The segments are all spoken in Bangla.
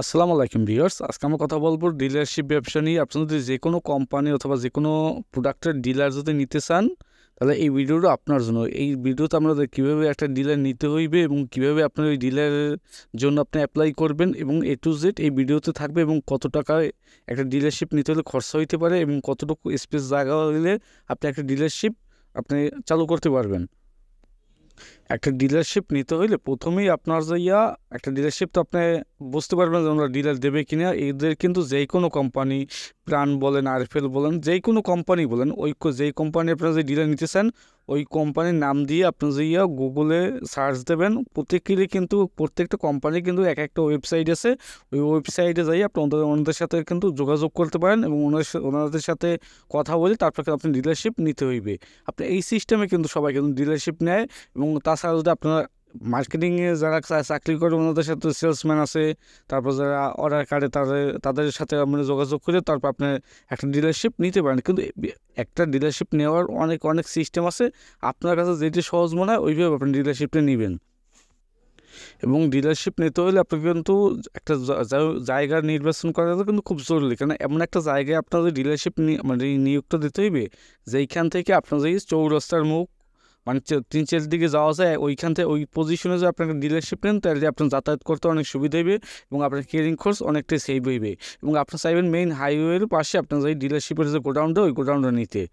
আসসালামু আলাইকুম ভিউয়ার্স, আজকে আমরা কথা বলবো ডিলারশিপ ব্যবসা নিয়ে। আপনি যদি যে কোনো কোম্পানি অথবা যে কোনো প্রোডাক্টের ডিলার যদি নিতে চান, তাহলে এই ভিডিওটা আপনার জন্য। এই ভিডিওতে আমরা কীভাবে একটা ডিলার নিতে হইবে এবং কীভাবে আপনার ওই ডিলারের জন্য আপনি অ্যাপ্লাই করবেন এবং A to Z এই ভিডিওতে থাকবে, এবং কত টাকায় একটা ডিলারশিপ নিতে হলে খরচা হইতে পারে এবং কতটুকু স্পেস জায়গা হলে আপনি একটা ডিলারশিপ আপনি চালু করতে পারবেন। একটা ডিলারশিপ নিতে হইলে প্রথমেই আপনার একটা ডিলারশিপ তো আপনি বুঝতে পারবেন যে আমরা ডিলার দেবে কিনা। এদের কিন্তু যেই কোনো কোম্পানি, প্রাণ বলেন, আরএফএল বলেন, যেই কোনো কোম্পানি বলেন, যেই কোম্পানি আপনারা যে ডিলার নিতে চান ওই কোম্পানির নাম দিয়ে আপনি গুগলে সার্চ দেবেন। প্রত্যেকটা কোম্পানি কিন্তু এক একটা ওয়েবসাইট আছে। ওই ওয়েবসাইটে যাই আপনি ওনাদের সাথে কিন্তু যোগাযোগ করতে পারেন এবং ওনাদের সাথে কথা বলে তারপর আপনি ডিলারশিপ নিতে হইবে। আপনি এই সিস্টেমে কিন্তু সবাই কিন্তু ডিলারশিপ নেয়। এবং তাছাড়া যদি আপনার মার্কেটিংয়ে যারা চাকরি করে ওনাদের সাথে সেলসম্যান আছে, তারপর যারা অর্ডার কাটে তাদের সাথে আপনি যোগাযোগ করে তারপর আপনি একটা ডিলারশিপ নিতে পারেন। কিন্তু একটা ডিলারশিপ নেওয়ার অনেক অনেক সিস্টেম আছে। আপনার কাছে যেটি সহজ মনে হয় ওইভাবে আপনি ডিলারশিপটা নেবেন। এবং ডিলারশিপ নিতে হলে আপনাকে কিন্তু একটা জায়গা নির্বাচন করা কিন্তু খুব জরুরি, কারণ এমন একটা জায়গায় আপনাদের ডিলারশিপ নিয়োগটা দিতে হইবে যেইখান থেকে আপনার যে চৌরাস্তার মুখ, মানে 3-4 দিকে যাওয়া যায়, ওইখান থেকে ওই পজিশনে যদি আপনার ডিলারশিপ নেন তাহলে আপনার যাতায়াত করতে অনেক সুবিধা হইবে এবং আপনার কেয়ারিং খরচ অনেকটাই সেভ হইবে। এবং আপনি চাইবেন মেইন হাইওয়ের পাশে আপনার যে ডিলারশিপের যে গোডাউনটা ওই গোডাউনটা নিতে।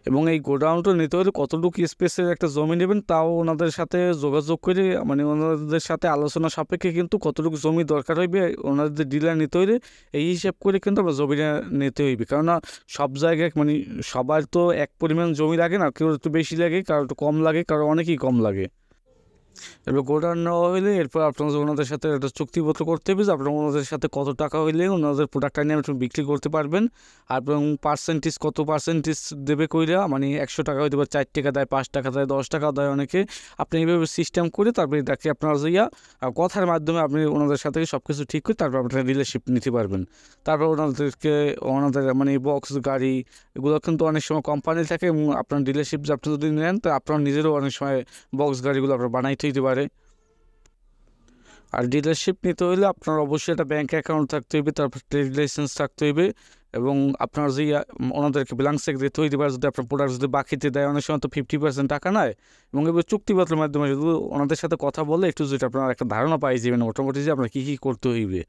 এবং এই গোডাউনটা নিতে হলে কতটুকু স্পেসের একটা জমি নেবেন তাও ওনাদের সাথে যোগাযোগ করে, মানে ওনাদের সাথে আলোচনা সাপেক্ষে কিন্তু কতটুকু জমি দরকার হইবে ওনাদের ডিলার নিতে হইলে এই হিসাব করে কিন্তু আমরা জমিটা নিতে হইবে। কেননা সব জায়গায় মানে সবার তো এক পরিমাণ জমি লাগে না, কেউ একটু বেশি লাগে, কারো একটু কম লাগে, কারো অনেকই কম লাগে। এবার গোডাউন নেওয়া হইলে এরপর আপনার ওনাদের সাথে একটা চুক্তিপত্র করতে হবে যে আপনার ওনাদের সাথে কত টাকা হইলে ওনাদের প্রোডাক্টটা নিয়ে আপনি বিক্রি করতে পারবেন। আর এবং কত পার্সেন্টেজ দেবে কইরা, মানে 100 টাকা হয়তো বা 4 টাকা দেয়, 5 টাকা দেয়, 10 টাকা দেয় অনেকে। আপনি এইভাবে সিস্টেম করে তারপরে এটাকে আপনার কথার মাধ্যমে আপনি ওনাদের সাথে সব কিছু ঠিক করে তারপর আপনার ডিলারশিপ নিতে পারবেন। তারপর ওনাদের মানে বক্স গাড়ি এগুলো কিন্তু অনেক সময় কোম্পানি থাকে এবং আপনার ডিলারশিপ আপনি যদি নেন তা আপনার নিজেরও অনেক সময় বক্স গাড়িগুলো আপনার বানাইতে হইতে পারে। আর ডিলারশিপ নিতে হলে আপনার অবশ্যই একটা ব্যাঙ্ক অ্যাকাউন্ট থাকতে হইবে, তারপর ট্রেড লাইসেন্স থাকতে হইবে এবং আপনার ওনাদেরকে ব্ল্যাঙ্ক চেক দিতে হইতে পারে যদি আপনার প্রোডাক্ট যদি বাকিতে দেয়। অনেক সময় তো 50% টাকা নেয় এবং এবার চুক্তিপত্রের মাধ্যমে যদি ওনাদের সাথে কথা বলে একটু যদি আপনার একটা ধারণা পাই যাবেন মোটামুটি যে আপনার কী কী করতে হইবে।